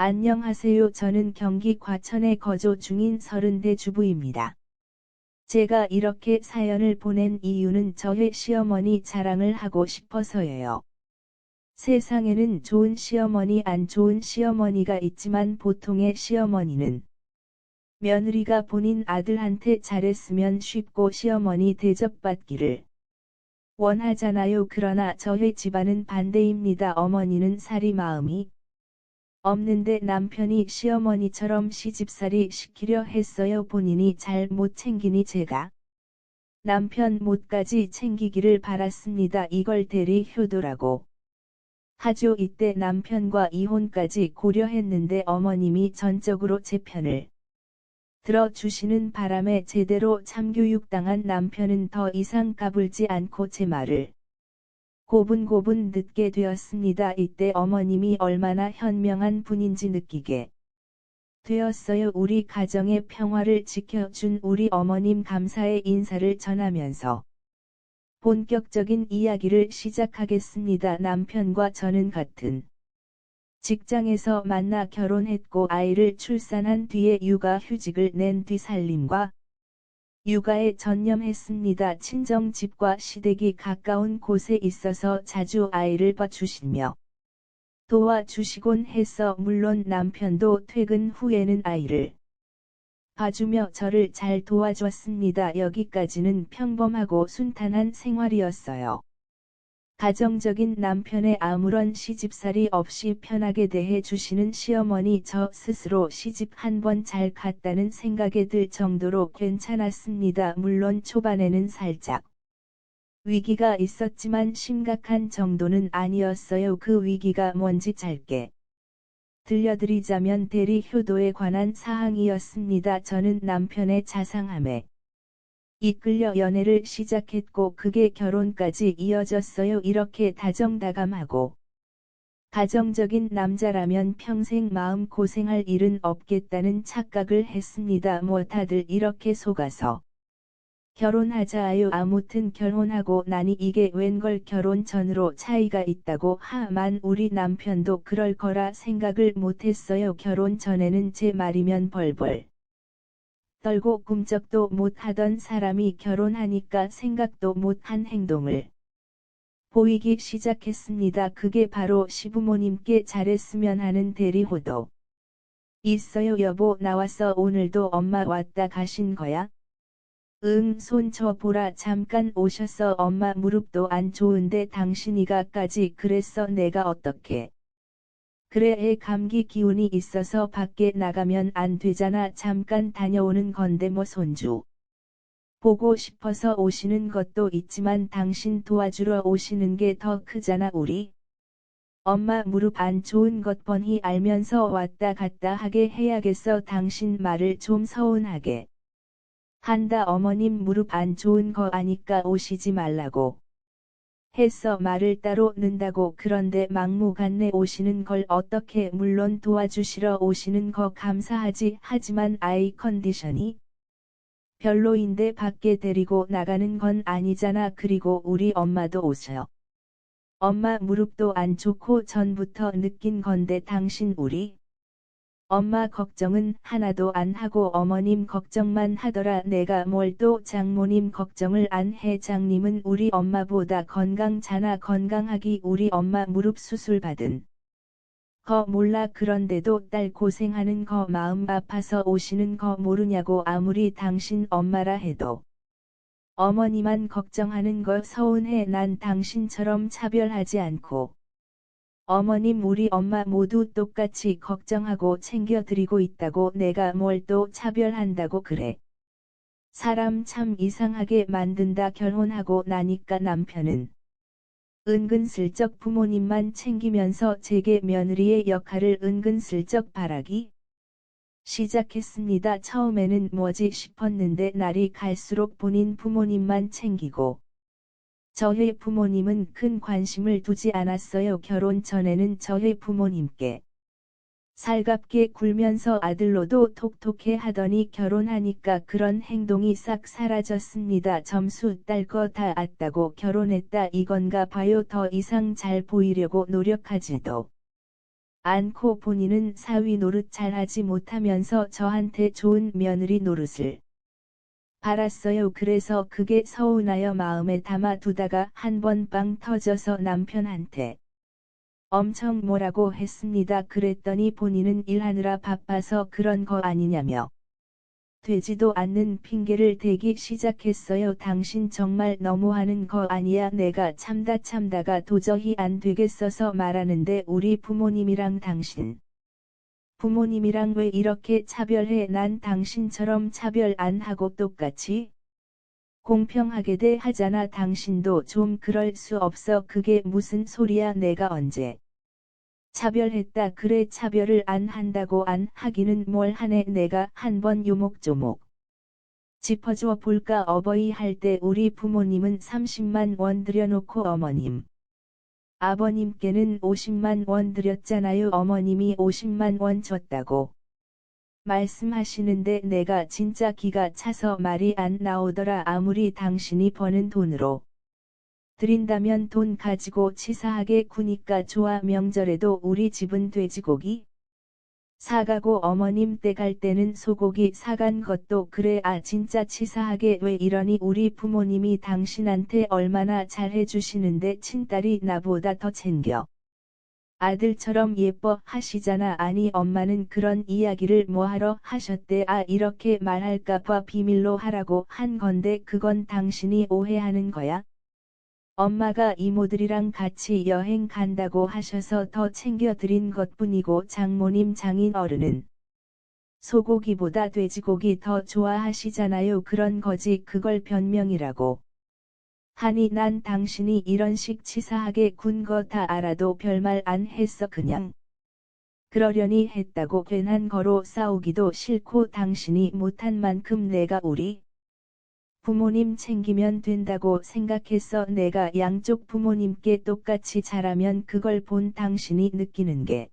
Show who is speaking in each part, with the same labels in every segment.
Speaker 1: 안녕하세요. 저는 경기 과천에 거주 중인 30대 주부입니다. 제가 이렇게 사연을 보낸 이유는 저의 시어머니 자랑을 하고 싶어서예요. 세상에는 좋은 시어머니 안 좋은 시어머니가 있지만 보통의 시어머니는 며느리가 본인 아들한테 잘했으면 쉽고 시어머니 대접받기를 원하잖아요. 그러나 저희 집안은 반대입니다. 어머니는 살이 마음이 없는데 남편이 시어머니처럼 시집살이 시키려 했어요. 본인이 잘 못 챙기니 제가 남편 못까지 챙기기를 바랐습니다. 이걸 대리 효도라고 하죠. 이때 남편과 이혼까지 고려했는데 어머님이 전적으로 제 편을 들어주시는 바람에 제대로 참교육당한 남편은 더 이상 까불지 않고 제 말을 고분고분 듣게 되었습니다. 이때 어머님이 얼마나 현명한 분인지 느끼게 되었어요. 우리 가정의 평화를 지켜준 우리 어머님 감사의 인사를 전하면서 본격적인 이야기를 시작하겠습니다. 남편과 저는 같은 직장에서 만나 결혼했고 아이를 출산한 뒤에 육아휴직을 낸 뒤 살림과 육아에 전념했습니다. 친정집과 시댁이 가까운 곳에 있어서 자주 아이를 봐주시며 도와주시곤 했어. 물론 남편도 퇴근 후에는 아이를 봐주며 저를 잘 도와줬습니다. 여기까지는 평범하고 순탄한 생활이었어요. 가정적인 남편의 아무런 시집살이 없이 편하게 대해 주시는 시어머니, 저 스스로 시집 한 번 잘 갔다는 생각이 들 정도로 괜찮았습니다. 물론 초반에는 살짝 위기가 있었지만 심각한 정도는 아니었어요. 그 위기가 뭔지 짧게 들려드리자면 대리 효도에 관한 사항이었습니다. 저는 남편의 자상함에 이끌려 연애를 시작했고 그게 결혼까지 이어졌어요. 이렇게 다정다감하고 가정적인 남자라면 평생 마음 고생할 일은 없겠다는 착각을 했습니다. 뭐 다들 이렇게 속아서 결혼하자요. 아무튼 결혼하고 나니 이게 웬걸 결혼 전으로 차이가 있다고 하만 우리 남편도 그럴 거라 생각을 못했어요. 결혼 전에는 제 말이면 벌벌 떨고 꿈쩍도 못하던 사람이 결혼하니까 생각도 못한 행동을 보이기 시작했습니다. 그게 바로 시부모님께 잘했으면 하는 대리호도. 있어요. 여보 나왔어. 오늘도 엄마 왔다 가신 거야? 응, 손 저 보라. 잠깐 오셨어. 엄마 무릎도 안 좋은데 당신이가까지 그랬어. 내가 어떻게 그래, 애 감기 기운이 있어서 밖에 나가면 안 되잖아. 잠깐 다녀오는 건데 뭐 손주 보고 싶어서 오시는 것도 있지만 당신 도와주러 오시는 게 더 크잖아. 우리 엄마 무릎 안 좋은 것 뻔히 알면서 왔다 갔다 하게 해야겠어. 당신 말을 좀 서운하게 한다. 어머님 무릎 안 좋은 거 아니까 오시지 말라고 했어. 말을 따로 는다고. 그런데 막무가내 오시는 걸 어떻게 물론 도와주시러 오시는 거 감사하지. 하지만 아이 컨디션이 별로인데 밖에 데리고 나가는 건 아니잖아. 그리고 우리 엄마도 오셔. 엄마 무릎도 안 좋고 전부터 느낀 건데 당신 우리 엄마 걱정은 하나도 안 하고 어머님 걱정만 하더라. 내가 뭘 또 장모님 걱정을 안 해. 장님은 우리 엄마보다 건강잖아. 건강하기 우리 엄마 무릎 수술 받은 거 몰라. 그런데도 딸 고생하는 거 마음 아파서 오시는 거 모르냐고. 아무리 당신 엄마라 해도 어머니만 걱정하는 거 서운해. 난 당신처럼 차별하지 않고 어머님 우리 엄마 모두 똑같이 걱정하고 챙겨드리고 있다고. 내가 뭘 또 차별한다고 그래. 사람 참 이상하게 만든다. 결혼하고 나니까 남편은 은근슬쩍 부모님만 챙기면서 제게 며느리의 역할을 은근슬쩍 바라기 시작했습니다. 처음에는 뭐지 싶었는데 날이 갈수록 본인 부모님만 챙기고 저희 부모님은 큰 관심을 두지 않았어요. 결혼 전에는 저희 부모님께 살갑게 굴면서 아들로도 톡톡해 하더니 결혼하니까 그런 행동이 싹 사라졌습니다. 점수 딸 거 다 았다고 결혼했다 이건가 봐요. 더 이상 잘 보이려고 노력하지도 않고 본인은 사위 노릇 잘하지 못하면서 저한테 좋은 며느리 노릇을 받았어요. 그래서 그게 서운하여 마음에 담아 두다가 한 번 빵 터져서 남편한테 엄청 뭐라고 했습니다. 그랬더니 본인은 일하느라 바빠서 그런 거 아니냐며 되지도 않는 핑계를 대기 시작했어요. 당신 정말 너무하는 거 아니야. 내가 참다가 도저히 안 되겠어서 말하는데 우리 부모님이랑 당신 부모님이랑 왜 이렇게 차별해? 난 당신처럼 차별 안 하고 똑같이 공평하게 대하잖아. 당신도 좀 그럴 수 없어. 그게 무슨 소리야? 내가 언제 차별했다. 그래 차별을 안 한다고 안 하기는 뭘 하네. 내가 한번 요목조목 짚어줘 볼까? 어버이 할 때 우리 부모님은 30만 원 들여놓고 어머님 아버님께는 50만 원 드렸잖아요. 어머님이 50만 원 줬다고 말씀하시는데 내가 진짜 기가 차서 말이 안 나오더라. 아무리 당신이 버는 돈으로 드린다면 돈 가지고 치사하게 구니까 좋아. 명절에도 우리 집은 돼지고기 사가고 어머님 댁 갈 때는 소고기 사간 것도 그래. 아 진짜 치사하게 왜 이러니? 우리 부모님이 당신한테 얼마나 잘해주시는데 친딸이 나보다 더 챙겨 아들처럼 예뻐 하시잖아. 아니 엄마는 그런 이야기를 뭐하러 하셨대? 아 이렇게 말할까봐 비밀로 하라고 한 건데 그건 당신이 오해하는 거야? 엄마가 이모들이랑 같이 여행 간다고 하셔서 더 챙겨드린 것뿐이고 장모님 장인 어른은 소고기보다 돼지고기 더 좋아하시잖아요. 그런 거지 그걸 변명이라고 하니 난 당신이 이런 식 치사하게 군 거 다 알아도 별말 안 했어. 그냥 그러려니 했다고 괜한 거로 싸우기도 싫고 당신이 못한 만큼 내가 우리 부모님 챙기면 된다고 생각했어. 내가 양쪽 부모님께 똑같이 잘하면 그걸 본 당신이 느끼는 게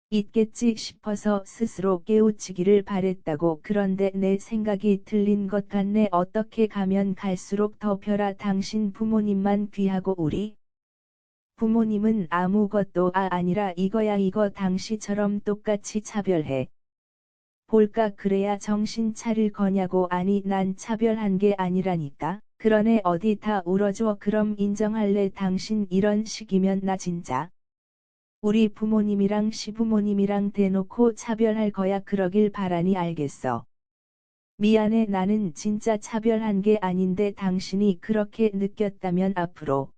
Speaker 1: 있겠지 싶어서 스스로 깨우치기를 바랬다고. 그런데 내 생각이 틀린 것 같네. 어떻게 가면 갈수록 더 벼라. 당신 부모님만 귀하고 우리 부모님은 아무것도 아니라 이거야. 이거 당시처럼 똑같이 차별해 볼까? 그래야 정신 차릴 거냐고. 아니 난 차별한 게 아니라니까. 그러네 어디 다 울어줘. 그럼 인정할래. 당신 이런 식이면 나 진짜 우리 부모님이랑 시부모님이랑 대놓고 차별할 거야. 그러길 바라니. 알겠어. 미안해. 나는 진짜 차별한 게 아닌데 당신이 그렇게 느꼈다면 앞으로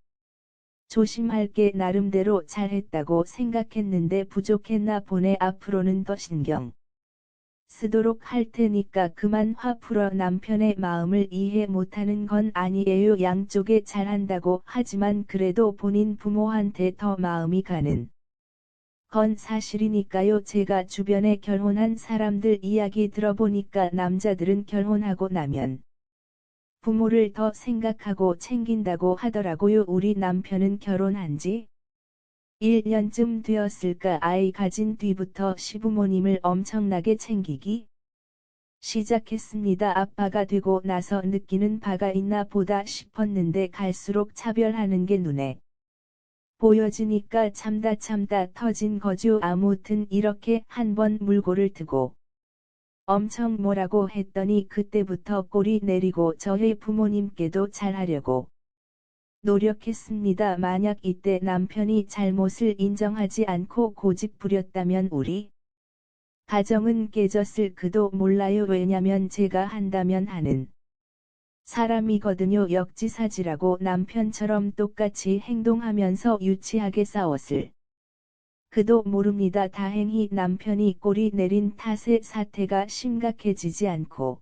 Speaker 1: 조심할게. 나름대로 잘했다고 생각했는데 부족했나 보네. 앞으로는 더 신경 쓰도록 할 테니까 그만 화 풀어. 남편의 마음을 이해 못하는 건 아니에요. 양쪽에 잘한다고 하지만 그래도 본인 부모한테 더 마음이 가는 건 사실이니까요. 제가 주변에 결혼한 사람들 이야기 들어보니까 남자들은 결혼하고 나면 부모를 더 생각하고 챙긴다고 하더라고요. 우리 남편은 결혼한 지 1년쯤 되었을까. 아이 가진 뒤부터 시부모님을 엄청나게 챙기기 시작했습니다. 아빠가 되고 나서 느끼는 바가 있나 보다 싶었는데 갈수록 차별하는 게 눈에 보여지니까 참다 터진 거죠. 아무튼 이렇게 한번 물고를 트고 엄청 뭐라고 했더니 그때부터 꼬리 내리고 저희 부모님께도 잘하려고 노력했습니다. 만약 이때 남편이 잘못을 인정하지 않고 고집 부렸다면 우리 가정은 깨졌을 그도 몰라요. 왜냐면 제가 한다면 하는 사람이거든요. 역지사지라고 남편처럼 똑같이 행동하면서 유치하게 싸웠을 그도 모릅니다. 다행히 남편이 꼬리 내린 탓에 사태가 심각해지지 않고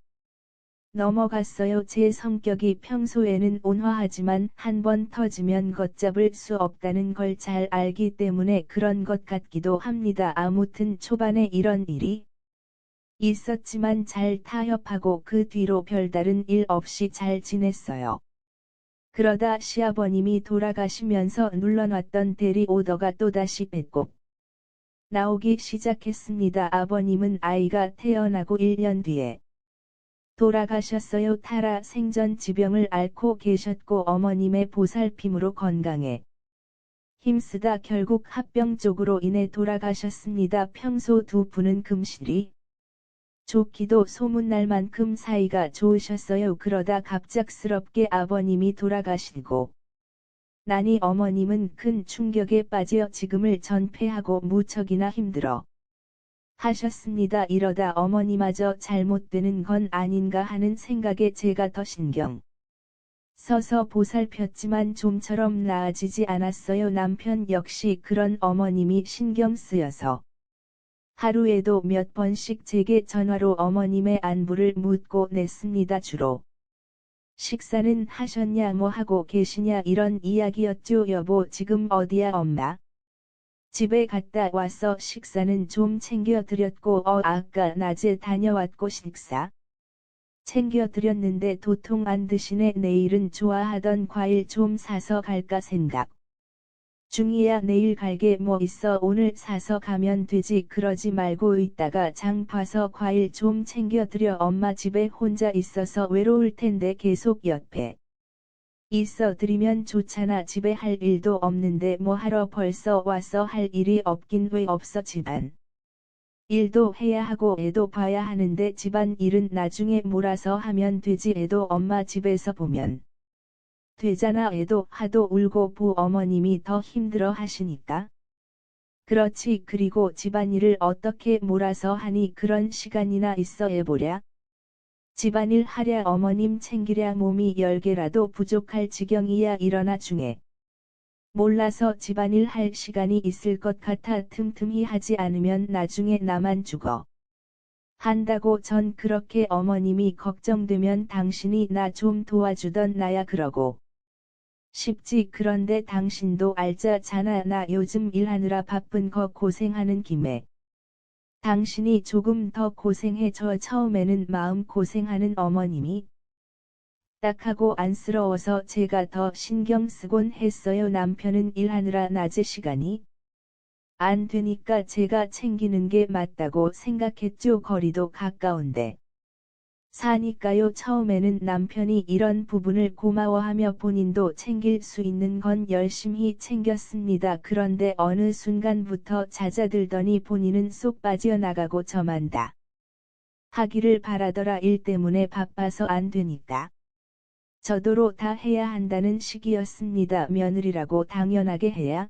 Speaker 1: 넘어갔어요. 제 성격이 평소에는 온화하지만 한번 터지면 걷잡을 수 없다는 걸 잘 알기 때문에 그런 것 같기도 합니다. 아무튼 초반에 이런 일이 있었지만 잘 타협하고 그 뒤로 별다른 일 없이 잘 지냈어요. 그러다 시아버님이 돌아가시면서 눌러놨던 대리 오더가 또다시 배꼽 나오기 시작했습니다. 아버님은 아이가 태어나고 1년 뒤에 돌아가셨어요. 타라 생전 지병을 앓고 계셨고 어머님의 보살핌으로 건강해 힘쓰다 결국 합병 쪽으로 인해 돌아가셨습니다. 평소 두 분은 금실이 좋기도 소문날 만큼 사이가 좋으셨어요. 그러다 갑작스럽게 아버님이 돌아가시고 나니 어머님은 큰 충격에 빠져 지금을 전폐하고 무척이나 힘들어 하셨습니다. 이러다 어머니마저 잘못되는 건 아닌가 하는 생각에 제가 더 신경 서서 보살폈지만 좀처럼 나아지지 않았어요. 남편 역시 그런 어머님이 신경 쓰여서 하루에도 몇 번씩 제게 전화로 어머님의 안부를 묻고 냈습니다. 주로 식사는 하셨냐, 뭐 하고 계시냐 이런 이야기였죠. 여보, 지금 어디야? 엄마 집에 갔다 와서 식사는 좀 챙겨드렸고 아까 낮에 다녀왔고 식사 챙겨드렸는데 도통 안 드시네. 내일은 좋아하던 과일 좀 사서 갈까 생각 중이야. 내일 갈게 뭐 있어? 오늘 사서 가면 되지. 그러지 말고 이따가 장 봐서 과일 좀 챙겨드려. 엄마 집에 혼자 있어서 외로울 텐데 계속 옆에 있어 드리면 좋잖아. 집에 할 일도 없는데 뭐 하러 벌써 와서 할 일이 없긴 왜 없어. 집안 일도 해야 하고 애도 봐야 하는데 집안 일은 나중에 몰아서 하면 되지. 애도 엄마 집에서 보면 되잖아. 애도 하도 울고 보 어머님이 더 힘들어 하시니까. 그렇지. 그리고 집안일을 어떻게 몰아서 하니? 그런 시간이나 있어 해보랴. 집안일 하랴 어머님 챙기랴 몸이 10개라도 부족할 지경이야. 일어나 중에 몰라서 집안일 할 시간이 있을 것 같아. 틈틈이 하지 않으면 나중에 나만 죽어 한다고. 전 그렇게 어머님이 걱정되면 당신이 나 좀 도와주던 나야 그러고 싶지. 그런데 당신도 알자잖아. 나 요즘 일하느라 바쁜 거 고생하는 김에 당신이 조금 더 고생해. 저 처음에는 마음 고생하는 어머님이 딱하고 안쓰러워서 제가 더 신경 쓰곤 했어요. 남편은 일하느라 낮에 시간이 안 되니까 제가 챙기는 게 맞다고 생각했죠. 거리도 가까운데 사니까요. 처음에는 남편이 이런 부분을 고마워하며 본인도 챙길 수 있는 건 열심히 챙겼습니다. 그런데 어느 순간부터 잦아들더니 본인은 쏙 빠져나가고 저만 다 하기를 바라더라. 일 때문에 바빠서 안 되니까 저도로 다 해야 한다는 식이었습니다. 며느리라고 당연하게 해야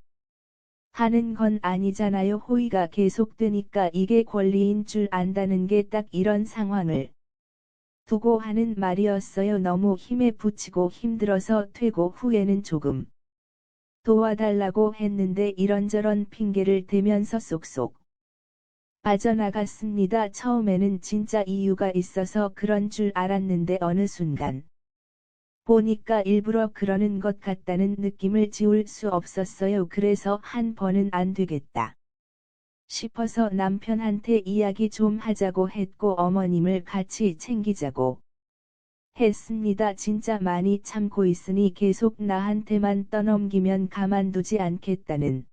Speaker 1: 하는 건 아니잖아요. 호의가 계속되니까 이게 권리인 줄 안다는 게 딱 이런 상황을 두고 하는 말이었어요. 너무 힘에 부치고 힘들어서 퇴고 후에는 조금 도와달라고 했는데 이런저런 핑계를 대면서 쏙쏙 빠져나갔습니다. 처음에는 진짜 이유가 있어서 그런 줄 알았는데 어느 순간 보니까 일부러 그러는 것 같다는 느낌을 지울 수 없었어요. 그래서 한 번은 안 되겠다 싶어서 남편한테 이야기 좀 하자고 했고 어머님을 같이 챙기자고 했습니다. 진짜 많이 참고 있으니 계속 나한테만 떠넘기면 가만두지 않겠다는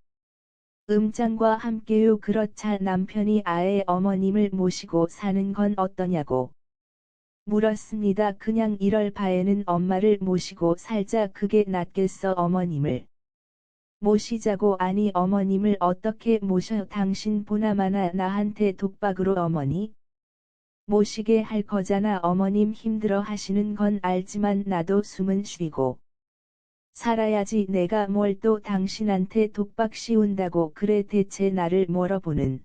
Speaker 1: 음장과 함께요. 그렇자 남편이 아예 어머님을 모시고 사는 건 어떠냐고 물었습니다. 그냥 이럴 바에는 엄마를 모시고 살자. 그게 낫겠어. 어머님을 모시자고. 아니 어머님을 어떻게 모셔? 당신 보나마나 나한테 독박으로 어머니 모시게 할 거잖아. 어머님 힘들어 하시는 건 알지만 나도 숨은 쉬고 살아야지. 내가 뭘 또 당신한테 독박 씌운다고 그래. 대체 나를 멀어보는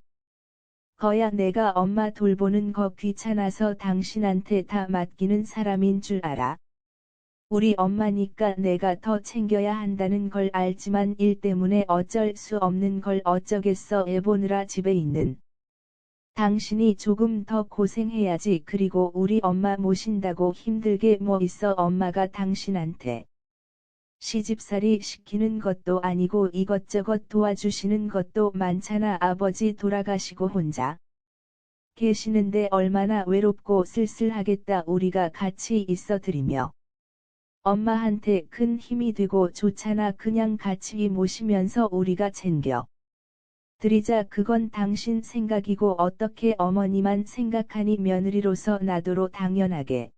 Speaker 1: 거야? 내가 엄마 돌보는 거 귀찮아서 당신한테 다 맡기는 사람인 줄 알아? 우리 엄마니까 내가 더 챙겨야 한다는 걸 알지만 일 때문에 어쩔 수 없는 걸 어쩌겠어. 애 보느라 집에 있는 당신이 조금 더 고생해야지. 그리고 우리 엄마 모신다고 힘들게 뭐 있어. 엄마가 당신한테 시집살이 시키는 것도 아니고 이것저것 도와주시는 것도 많잖아. 아버지 돌아가시고 혼자 계시는데 얼마나 외롭고 쓸쓸하겠다. 우리가 같이 있어 드리며 엄마한테 큰 힘이 되고 좋잖아. 그냥 같이 모시면서 우리가 챙겨 드리자. 그건 당신 생각이고 어떻게 어머니만 생각하니? 며느리로서 나도로 당연하게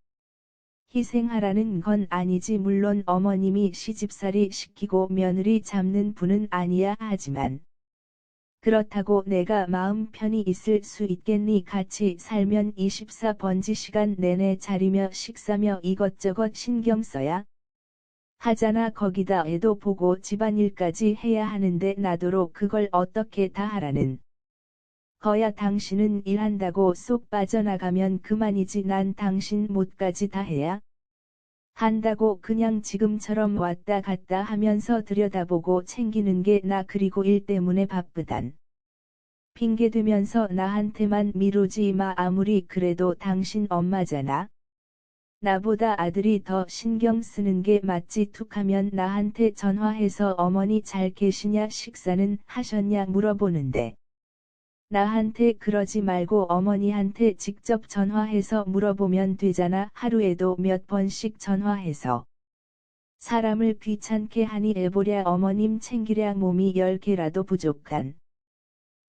Speaker 1: 희생하라는 건 아니지. 물론 어머님이 시집살이 시키고 며느리 잡는 분은 아니야 하지만 그렇다고 내가 마음 편히 있을 수 있겠니? 같이 살면 24번지 시간 내내 자리며 식사며 이것저것 신경 써야 하잖아. 거기다 애도 보고 집안일까지 해야 하는데 나더러 그걸 어떻게 다 하라는 거야. 당신은 일한다고 쏙 빠져나가면 그만이지. 난 당신 몫까지 다 해야 한다고. 그냥 지금처럼 왔다 갔다 하면서 들여다보고 챙기는 게 나. 그리고 일 때문에 바쁘단 핑계대면서 나한테만 미루지 마. 아무리 그래도 당신 엄마잖아. 나보다 아들이 더 신경 쓰는 게 맞지. 툭하면 나한테 전화해서 어머니 잘 계시냐 식사는 하셨냐 물어보는데 나한테 그러지 말고 어머니한테 직접 전화해서 물어보면 되잖아. 하루에도 몇 번씩 전화해서 사람을 귀찮게 하니 애보랴. 어머님 챙기랴. 몸이 10개라도 부족한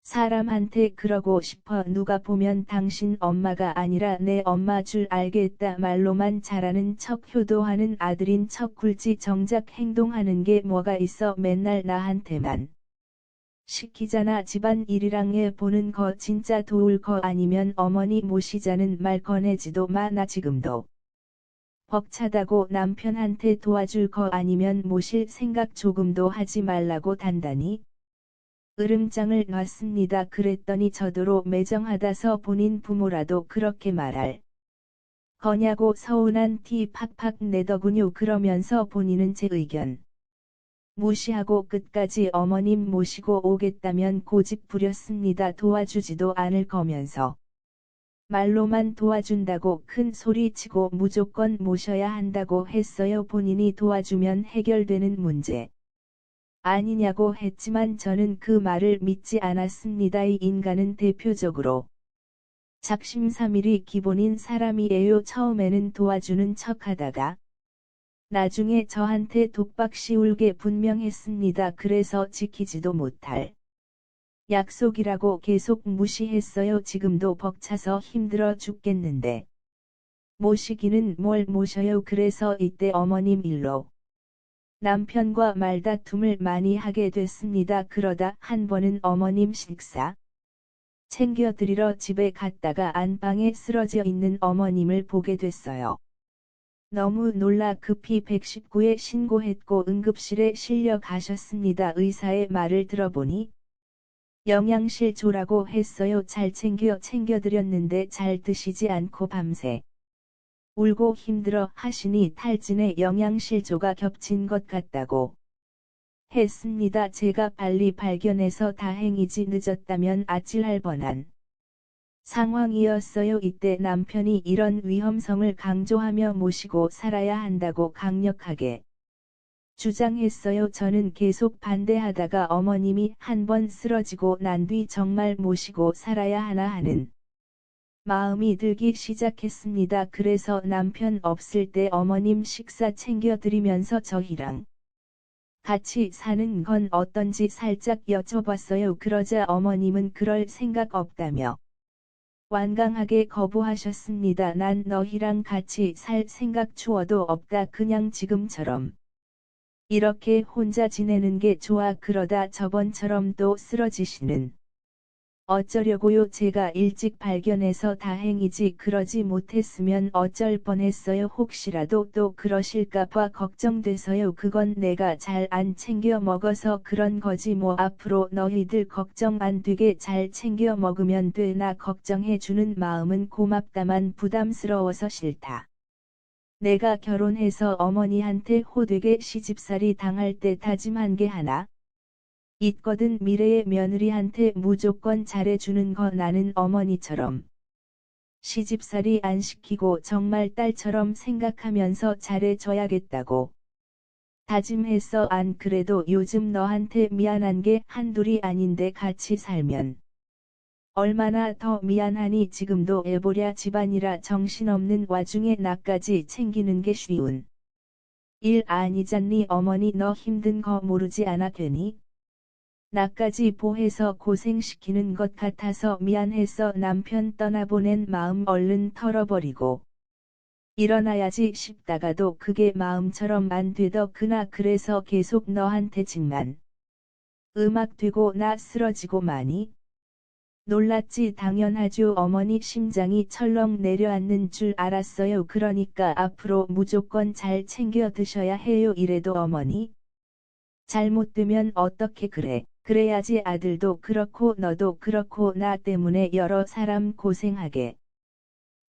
Speaker 1: 사람한테 그러고 싶어. 누가 보면 당신 엄마가 아니라 내 엄마 줄 알겠다. 말로만 잘하는 척 효도하는 아들인 척 굴지 정작 행동하는 게 뭐가 있어. 맨날 나한테만 시키잖아. 집안일이랑 애 보는 거 진짜 도울 거 아니면 어머니 모시자는 말 꺼내지도 마. 나 지금도 벅차다고. 남편한테 도와줄 거 아니면 모실 생각 조금도 하지 말라고 단단히 으름장을 놨습니다. 그랬더니 저더러 매정하다서 본인 부모라도 그렇게 말할 거냐고 서운한 티 팍팍 내더군요. 그러면서 본인은 제 의견 무시하고 끝까지 어머님 모시고 오겠다면 고집 부렸습니다. 도와주지도 않을 거면서 말로만 도와준다고 큰 소리치고 무조건 모셔야 한다고 했어요. 본인이 도와주면 해결되는 문제 아니냐고 했지만 저는 그 말을 믿지 않았습니다. 이 인간은 대표적으로 작심삼일이 기본인 사람이에요. 처음에는 도와주는 척하다가 나중에 저한테 독박 씌울 게 분명했습니다. 그래서 지키지도 못할 약속이라고 계속 무시했어요. 지금도 벅차서 힘들어 죽겠는데 모시기는 뭘 모셔요. 그래서 이때 어머님 일로 남편과 말다툼을 많이 하게 됐습니다. 그러다 한 번은 어머님 식사 챙겨드리러 집에 갔다가 안방에 쓰러져 있는 어머님을 보게 됐어요. 너무 놀라 급히 119에 신고했고 응급실에 실려 가셨습니다. 의사의 말을 들어보니 영양실조라고 했어요. 잘 챙겨드렸는데 잘 드시지 않고 밤새 울고 힘들어 하시니 탈진에 영양실조가 겹친 것 같다고 했습니다. 제가 빨리 발견해서 다행이지 늦었다면 아찔할 뻔한 상황이었어요. 이때 남편이 이런 위험성을 강조하며 모시고 살아야 한다고 강력하게 주장했어요. 저는 계속 반대하다가 어머님이 한 번 쓰러지고 난 뒤 정말 모시고 살아야 하나 하는 마음이 들기 시작했습니다. 그래서 남편 없을 때 어머님 식사 챙겨드리면서 저희랑 같이 사는 건 어떤지 살짝 여쭤봤어요. 그러자 어머님은 그럴 생각 없다며 완강하게 거부하셨습니다. 난 너희랑 같이 살 생각 추워도 없다. 그냥 지금처럼 이렇게 혼자 지내는 게 좋아. 그러다 저번처럼 또 쓰러지시는 어쩌려고요. 제가 일찍 발견해서 다행이지 그러지 못했으면 어쩔 뻔했어요. 혹시라도 또 그러실까봐 걱정돼서요. 그건 내가 잘 안 챙겨 먹어서 그런 거지 뭐. 앞으로 너희들 걱정 안 되게 잘 챙겨 먹으면 돼. 나 걱정해 주는 마음은 고맙다만 부담스러워서 싫다. 내가 결혼해서 어머니한테 호되게 시집살이 당할 때 다짐한 게 하나 있거든. 미래의 며느리한테 무조건 잘해주는 거. 나는 어머니처럼 시집살이 안 시키고 정말 딸처럼 생각하면서 잘해줘야겠다고 다짐했어. 안 그래도 요즘 너한테 미안한 게 한둘이 아닌데 같이 살면 얼마나 더 미안하니. 지금도 애보랴. 집안이라 정신없는 와중에 나까지 챙기는 게 쉬운 일 아니잖니. 어머니 너 힘든 거 모르지 않아. 괜히 나까지 보해서 고생시키는 것 같아서 미안해서 남편 떠나보낸 마음 얼른 털어버리고 일어나야지 싶다가도 그게 마음처럼 안 되더구나. 그래서 계속 너한테 징만 음악 되고 나 쓰러지고 마니. 놀랐지. 당연하죠. 어머니 심장이 철렁 내려앉는 줄 알았어요. 그러니까 앞으로 무조건 잘 챙겨 드셔야 해요. 이래도 어머니 잘못되면 어떻게 그래. 그래야지 아들도 그렇고 너도 그렇고 나 때문에 여러 사람 고생하게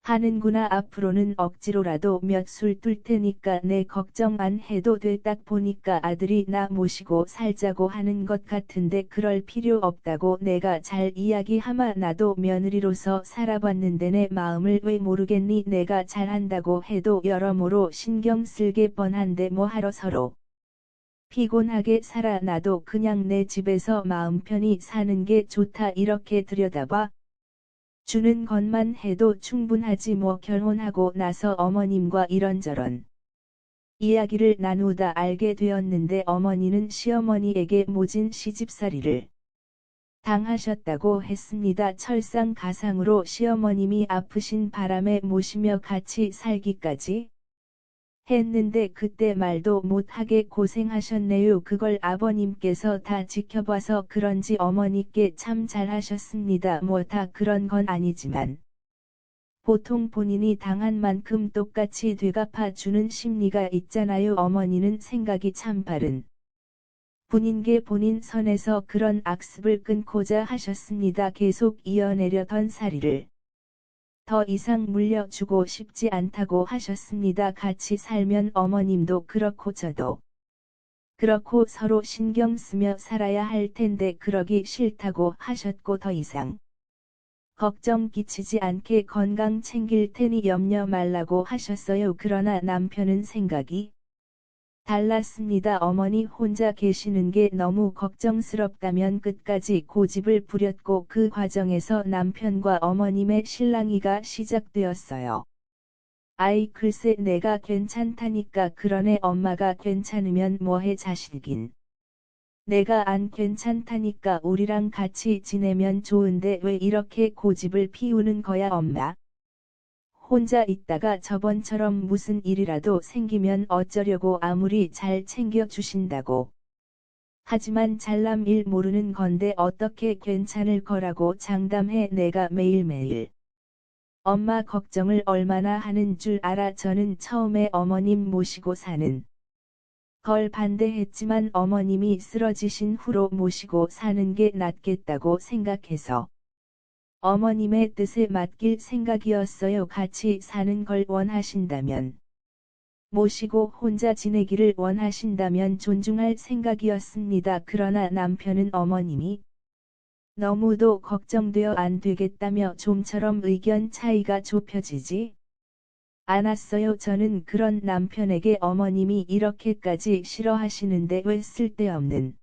Speaker 1: 하는구나. 앞으로는 억지로라도 몇 술 뜰 테니까 내 걱정 안 해도 돼. 딱 보니까 아들이 나 모시고 살자고 하는 것 같은데 그럴 필요 없다고 내가 잘 이야기하마. 나도 며느리로서 살아봤는데 내 마음을 왜 모르겠니. 내가 잘한다고 해도 여러모로 신경 쓸게 뻔한데 뭐하러 서로 피곤하게 살아. 나도 그냥 내 집에서 마음 편히 사는 게 좋다. 이렇게 들여다봐 주는 것만 해도 충분하지 뭐. 결혼하고 나서 어머님과 이런저런 이야기를 나누다 알게 되었는데 어머니는 시어머니에게 모진 시집살이를 당하셨다고 했습니다. 철상가상으로 시어머님이 아프신 바람에 모시며 같이 살기까지 했는데 그때 말도 못하게 고생하셨네요. 그걸 아버님께서 다 지켜봐서 그런지 어머니께 참 잘하셨습니다. 뭐 다 그런 건 아니지만 보통 본인이 당한 만큼 똑같이 되갚아 주는 심리가 있잖아요. 어머니는 생각이 참 바른 분인 게 본인 선에서 그런 악습을 끊고자 하셨습니다. 계속 이어내려던 사리를 더 이상 물려주고 싶지 않다고 하셨습니다. 같이 살면 어머님도 그렇고 저도 그렇고 서로 신경 쓰며 살아야 할 텐데 그러기 싫다고 하셨고 더 이상 걱정 끼치지 않게 건강 챙길 테니 염려 말라고 하셨어요. 그러나 남편은 생각이 달랐습니다. 어머니 혼자 계시는 게 너무 걱정스럽다면 끝까지 고집을 부렸고 그 과정에서 남편과 어머님의 실랑이가 시작되었어요. 아이 글쎄 내가 괜찮다니까. 그러네. 엄마가 괜찮으면 뭐해. 자식이긴 내가 안 괜찮다니까. 우리랑 같이 지내면 좋은데 왜 이렇게 고집을 피우는 거야 엄마. 혼자 있다가 저번처럼 무슨 일이라도 생기면 어쩌려고. 아무리 잘 챙겨주신다고 하지만 잘남 일 모르는 건데 어떻게 괜찮을 거라고 장담해. 내가 매일매일 엄마 걱정을 얼마나 하는 줄 알아. 저는 처음에 어머님 모시고 사는 걸 반대했지만 어머님이 쓰러지신 후로 모시고 사는 게 낫겠다고 생각해서 어머님의 뜻에 맡길 생각이었어요. 같이 사는 걸 원하신다면 모시고 혼자 지내기를 원하신다면 존중할 생각이었습니다. 그러나 남편은 어머님이 너무도 걱정되어 안 되겠다며 좀처럼 의견 차이가 좁혀지지 않았어요. 저는 그런 남편에게 어머님이 이렇게까지 싫어하시는데 왜 쓸데없는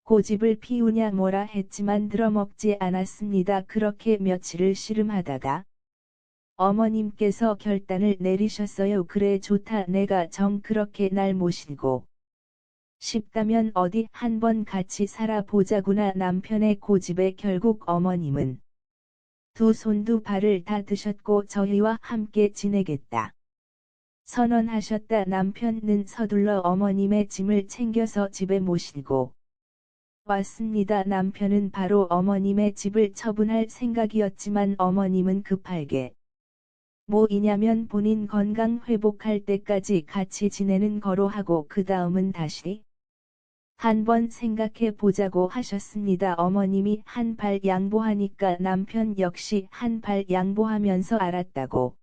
Speaker 1: 고집을 피우냐 뭐라 했지만 들어먹지 않았습니다. 그렇게 며칠을 씨름하다가 어머님께서 결단을 내리셨어요. 그래 좋다. 내가 정 그렇게 날 모시고 싶다면 어디 한번 같이 살아보자구나. 남편의 고집에 결국 어머님은 두 손 두 발을 다 드셨고 저희와 함께 지내겠다 선언하셨다. 남편은 서둘러 어머님의 짐을 챙겨서 집에 모시고 왔습니다. 남편은 바로 어머님의 집을 처분할 생각이었지만 어머님은 급하게 뭐이냐면 본인 건강 회복할 때까지 같이 지내는 거로 하고 그 다음은 다시 한번 생각해 보자고 하셨습니다. 어머님이 한 발 양보하니까 남편 역시 한 발 양보하면서 알았다고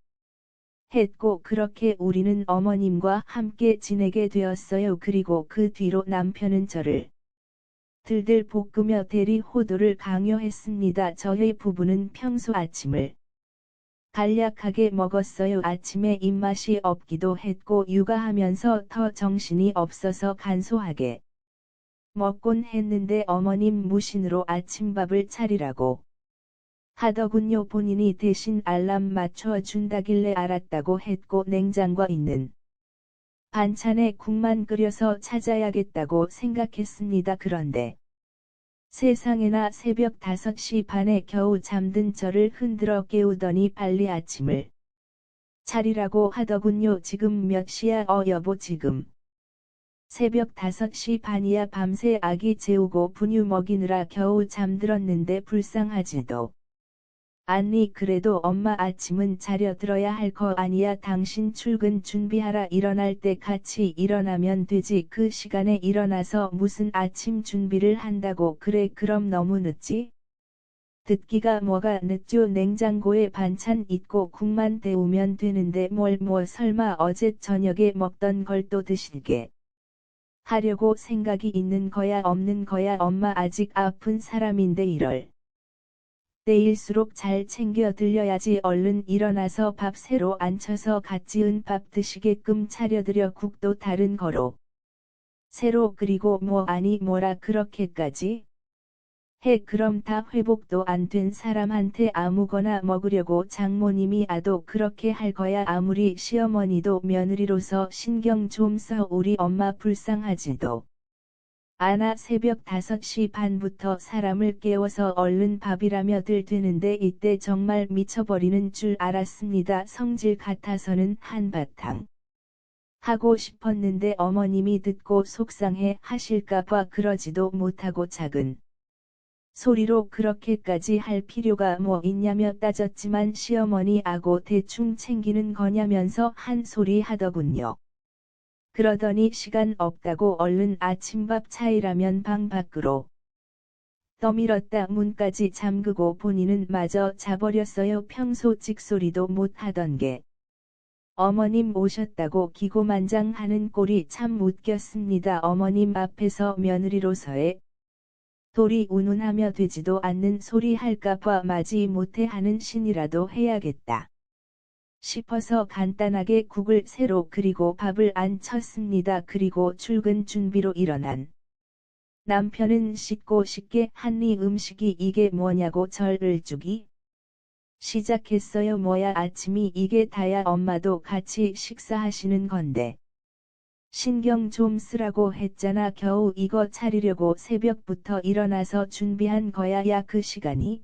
Speaker 1: 했고 그렇게 우리는 어머님과 함께 지내게 되었어요. 그리고 그 뒤로 남편은 저를 들들 볶으며 대리 호도를 강요했습니다. 저희 부부는 평소 아침을 간략하게 먹었어요. 아침에 입맛이 없기도 했고 육아하면서 더 정신이 없어서 간소하게 먹곤 했는데 어머님 무신으로 아침밥을 차리라고 하더군요. 본인이 대신 알람 맞춰 준다길래 알았다고 했고 냉장고에 있는 반찬에 국만 끓여서 찾아야겠다고 생각했습니다. 그런데 세상에나 새벽 5시 반에 겨우 잠든 저를 흔들어 깨우더니 빨리 아침을 차리라고 하더군요. 지금 몇 시야? 여보 지금. 새벽 5시 반이야. 밤새 아기 재우고 분유 먹이느라 겨우 잠들었는데 불쌍하지도 않니? 그래도 엄마 아침은 차려들어야 할 거 아니야. 당신 출근 준비하라. 일어날 때 같이 일어나면 되지. 그 시간에 일어나서 무슨 아침 준비를 한다고 그래. 그럼 너무 늦지? 듣기가 뭐가 늦죠. 냉장고에 반찬 있고 국만 데우면 되는데 뭘 설마 어제 저녁에 먹던 걸 또 드시게 하려고 생각이 있는 거야 없는 거야. 엄마 아직 아픈 사람인데 이럴 때일수록 잘 챙겨 들려야지. 얼른 일어나서 밥 새로 안 쳐서 갓 지은 밥 드시게끔 차려드려. 국도 다른 거로 새로. 그리고 아니 뭐라 그렇게까지 해. 그럼 다 회복도 안 된 사람한테 아무거나 먹으려고 장모님이 아도 그렇게 할 거야. 아무리 시어머니도 며느리로서 신경 좀 써. 우리 엄마 불쌍하지도 않아. 새벽 5시 반부터 사람을 깨워서 얼른 밥이라며들 되는데 이때 정말 미쳐버리는 줄 알았습니다. 성질 같아서는 한바탕 하고 싶었는데 어머님이 듣고 속상해 하실까봐 그러지도 못하고 작은 소리로 그렇게까지 할 필요가 뭐 있냐며 따졌지만 시어머니 아고 대충 챙기는 거냐면서 한 소리 하더군요. 그러더니 시간 없다고 얼른 아침밥 차리라면 방 밖으로 떠밀었다. 문까지 잠그고 본인은 마저 자버렸어요. 평소 찍소리도 못 하던 게 어머님 오셨다고 기고만장하는 꼴이 참 웃겼습니다. 어머님 앞에서 며느리로서의 도리 운운하며 되지도 않는 소리 할까봐 마지 못해 하는 신이라도 해야겠다 싶어서 간단하게 국을 새로 끓이고 밥을 안 쳤습니다. 그리고 출근 준비로 일어난 남편은 씻고 싶게 한 이 음식이 이게 뭐냐고 절을 주기 시작했어요. 뭐야 아침이 이게 다야. 엄마도 같이 식사하시는 건데 신경 좀 쓰라고 했잖아. 겨우 이거 차리려고 새벽부터 일어나서 준비한 거야. 야 그 시간이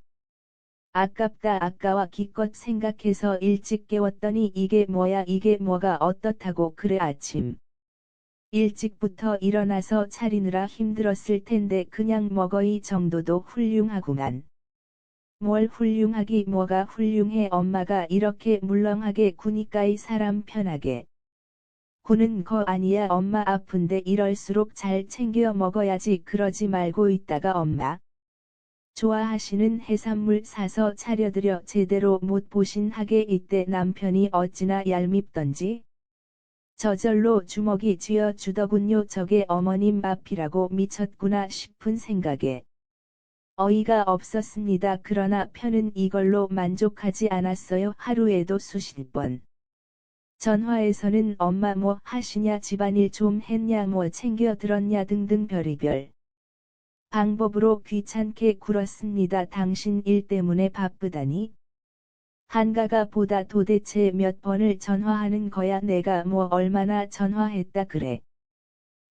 Speaker 1: 아깝다. 아까와 기껏 생각해서 일찍 깨웠더니 이게 뭐야. 이게 뭐가 어떻다고 그래. 아침 일찍부터 일어나서 차리느라 힘들었을 텐데 그냥 먹어이 정도도 훌륭하구만. 뭘 훌륭하기 뭐가 훌륭해. 엄마가 이렇게 물렁하게 구니까이 사람 편하게 구는 거 아니야. 엄마 아픈데 이럴수록 잘 챙겨 먹어야지. 그러지 말고 있다가 엄마 좋아하시는 해산물 사서 차려드려. 제대로 못 보신 하게. 이때 남편이 어찌나 얄밉던지 저절로 주먹이 쥐어 주더군요. 저게 어머님 앞이라고 미쳤구나 싶은 생각에 어이가 없었습니다. 그러나 편은 이걸로 만족하지 않았어요. 하루에도 수십 번 전화에서는 엄마 뭐 하시냐, 집안일 좀 했냐, 뭐 챙겨 들었냐 등등 별의별 방법으로 귀찮게 굴었습니다. 당신 일 때문에 바쁘다니? 한가가 보다 도대체 몇 번을 전화하는 거야. 내가 뭐 얼마나 전화했다 그래.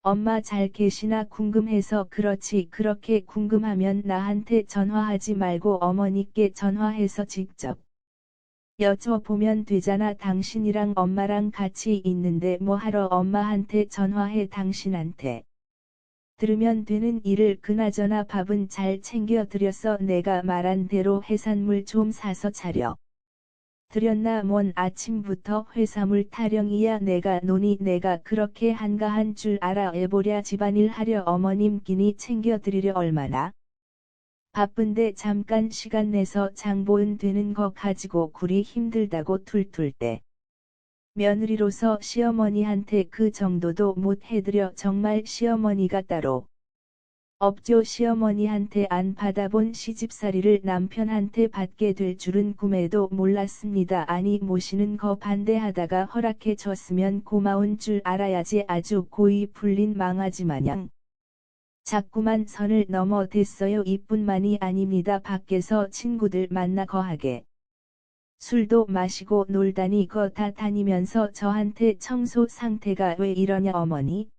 Speaker 1: 엄마 잘 계시나 궁금해서 그렇지. 그렇게 궁금하면 나한테 전화하지 말고 어머니께 전화해서 직접 여쭤보면 되잖아. 당신이랑 엄마랑 같이 있는데 뭐하러 엄마한테 전화해. 당신한테 들으면 되는 일을. 그나저나 밥은 잘 챙겨 드렸어. 내가 말한 대로 해산물 좀 사서 차려 드렸나. 뭔 아침부터 해산물 타령이야. 내가 노니 내가 그렇게 한가한 줄 알아. 애보랴. 집안일 하려 어머님 끼니 챙겨 드리려 얼마나 바쁜데 잠깐 시간 내서 장보은 되는 거 가지고 굴이 힘들다고 툴툴 대. 며느리로서 시어머니한테 그 정도도 못 해드려. 정말 시어머니가 따로 없죠. 시어머니한테 안 받아본 시집살이를 남편한테 받게 될 줄은 꿈에도 몰랐습니다. 아니 모시는 거 반대하다가 허락해 줬으면 고마운 줄 알아야지. 아주 고이 풀린 망아지 마냥 자꾸만 선을 넘어댔어요. 이뿐만이 아닙니다. 밖에서 친구들 만나 거하게 술도 마시고 놀다니 거 다 다니면서 저한테 청소 상태가 왜 이러냐 어머니?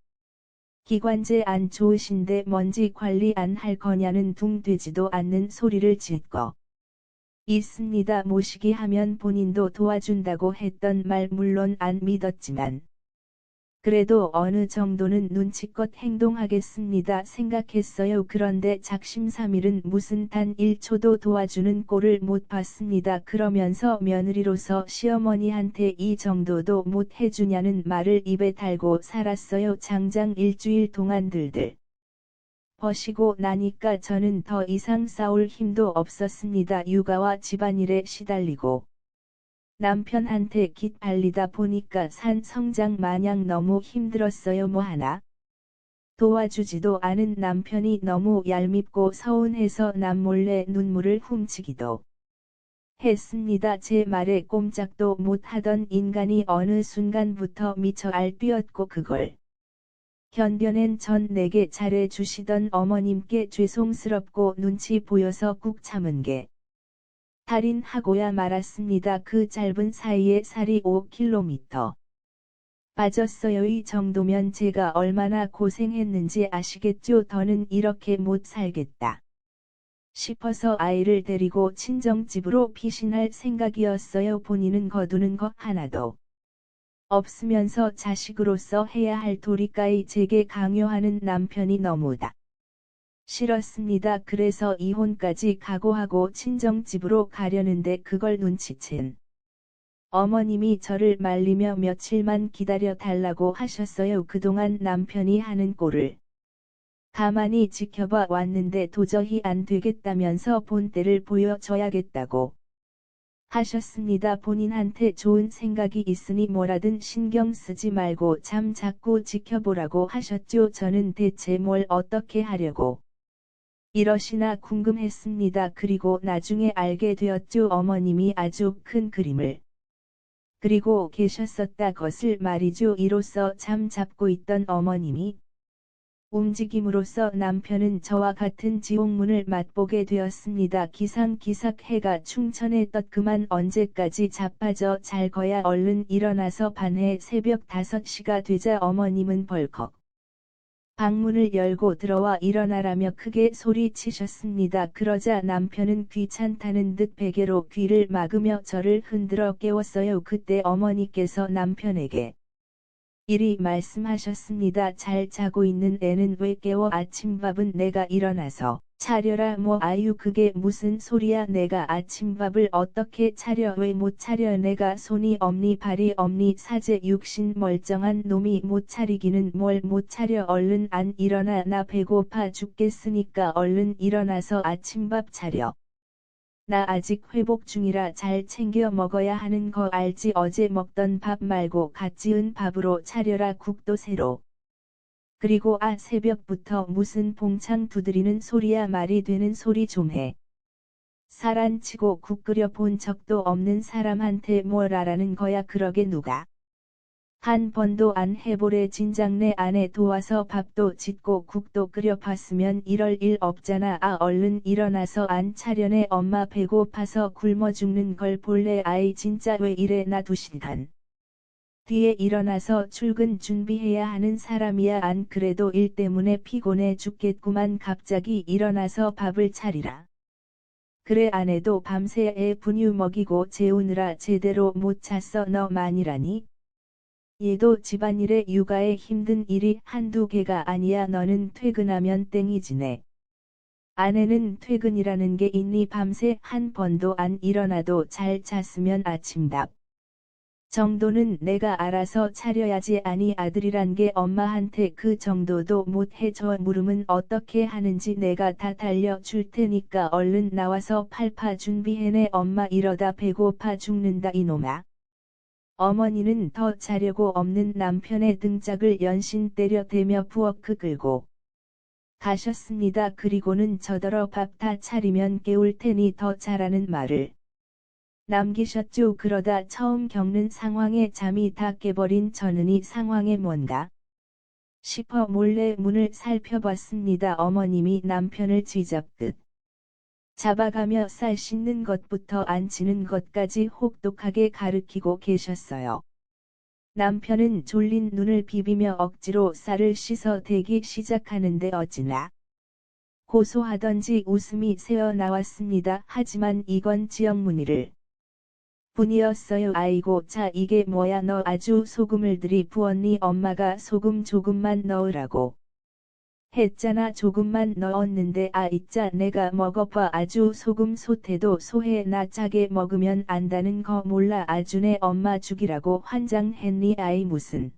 Speaker 1: 기관지 안 좋으신데 먼지 관리 안 할 거냐는 둥 되지도 않는 소리를 짓고 있습니다. 모시기 하면 본인도 도와준다고 했던 말 물론 안 믿었지만 그래도 어느 정도는 눈치껏 행동하겠습니다 생각했어요. 그런데 작심삼일은 무슨 단 1초도 도와주는 꼴을 못 봤습니다. 그러면서 며느리로서 시어머니한테 이 정도도 못 해주냐는 말을 입에 달고 살았어요. 장장 일주일 동안 들들 버시고 나니까 저는 더 이상 싸울 힘도 없었습니다. 육아와 집안일에 시달리고 남편한테 깃발리다 보니까 산 성장 마냥 너무 힘들었어요. 뭐 하나 도와주지도 않은 남편이 너무 얄밉고 서운해서 남몰래 눈물을 훔치기도 했습니다. 제 말에 꼼짝도 못하던 인간이 어느 순간부터 미쳐 알뛰었고 그걸 견뎌낸 전 내게 잘해주시던 어머님께 죄송스럽고 눈치 보여서 꾹 참은 게 달인하고야 말았습니다. 그 짧은 사이에 살이 5kg 빠졌어요. 이 정도면 제가 얼마나 고생했는지 아시겠죠? 더는 이렇게 못 살겠다 싶어서 아이를 데리고 친정집으로 피신할 생각이었어요. 본인은 거두는 거 하나도 없으면서 자식으로서 해야 할 도리까지 제게 강요하는 남편이 너무다 싫었습니다. 그래서 이혼까지 각오하고 친정집으로 가려는데 그걸 눈치챈 어머님이 저를 말리며 며칠만 기다려 달라고 하셨어요. 그동안 남편이 하는 꼴을 가만히 지켜봐 왔는데 도저히 안 되겠다면서 본때를 보여줘야겠다고 하셨습니다. 본인한테 좋은 생각이 있으니 뭐라든 신경 쓰지 말고 잠 자꾸 지켜보라고 하셨죠. 저는 대체 뭘 어떻게 하려고 이러시나 궁금했습니다. 그리고 나중에 알게 되었죠. 어머님이 아주 큰 그림을 그리고 계셨었다 것을 말이죠. 이로써 잠 잡고 있던 어머님이 움직임으로써 남편은 저와 같은 지옥문을 맛보게 되었습니다. 기상기삭 해가 충천에 떴 그만 언제까지 자빠져 잘 거야. 얼른 일어나서 반해. 새벽 5시가 되자 어머님은 벌컥 방문을 열고 들어와 일어나라며 크게 소리치셨습니다. 그러자 남편은 귀찮다는 듯 베개로 귀를 막으며 저를 흔들어 깨웠어요. 그때 어머니께서 남편에게 이리 말씀하셨습니다. 잘 자고 있는 애는 왜 깨워? 아침밥은 내가 일어나서 차려라. 뭐 아유 그게 무슨 소리야. 내가 아침밥을 어떻게 차려? 왜 못 차려? 내가 손이 없니 발이 없니? 사제 육신 멀쩡한 놈이 못 차리기는 뭘 못 차려. 얼른 안 일어나. 나 배고파 죽겠으니까 얼른 일어나서 아침밥 차려. 나 아직 회복 중이라 잘 챙겨 먹어야 하는 거 알지? 어제 먹던 밥 말고 갓 지은 밥으로 차려라. 국도 새로. 그리고 새벽부터 무슨 봉창 두드리는 소리야. 말이 되는 소리 좀 해. 사란치고 국 끓여 본 적도 없는 사람한테 뭘 하라는 거야. 그러게 누가 한 번도 안 해보래. 진작 내 아내 도와서 밥도 짓고 국도 끓여 봤으면 이럴 일 없잖아. 얼른 일어나서 안 차려내. 엄마 배고파서 굶어 죽는 걸 볼래. 아이 진짜 왜 이래. 나 2시간 뒤에 일어나서 출근 준비해야 하는 사람이야. 안 그래도 일 때문에 피곤해 죽겠구만. 갑자기 일어나서 밥을 차리라. 그래 아내도 밤새 애 분유 먹이고 재우느라 제대로 못 잤어. 너만이라니? 얘도 집안일에 육아에 힘든 일이 한두 개가 아니야. 너는 퇴근하면 땡이지네. 아내는 퇴근이라는 게 있니? 밤새 한 번도 안 일어나도 잘 잤으면 아침밥 정도는 내가 알아서 차려야지. 아니 아들이란 게 엄마한테 그 정도도 못 해줘. 물으면 어떻게 하는지 내가 다 달려줄 테니까 얼른 나와서 팔파 준비해내. 엄마 이러다 배고파 죽는다 이놈아. 어머니는 더 자려고 없는 남편의 등짝을 연신 때려대며 부엌을 끌고 가셨습니다. 그리고는 저더러 밥 다 차리면 깨울 테니 더 자라는 말을 남기셨죠. 그러다 처음 겪는 상황에 잠이 다 깨버린 저는 이 상황에 뭔가 싶어 몰래 문을 살펴봤습니다. 어머님이 남편을 쥐잡듯 잡아가며 쌀 씻는 것부터 앉히는 것까지 혹독하게 가르치고 계셨어요. 남편은 졸린 눈을 비비며 억지로 쌀을 씻어 대기 시작하는데 어찌나 고소하던지 웃음이 새어나왔습니다. 하지만 이건 지역문의를 뿐이었어요. 아이고 자 이게 뭐야 너 아주 소금을 들이부었니 엄마가 소금 조금만 넣으라고 했잖아. 조금만 넣었는데 아 있자 내가 먹어봐 아주 소금 솥해도 소해 나 짜게 먹으면 안다는 거 몰라 아주 내 엄마 죽이라고 환장했니 아이 무슨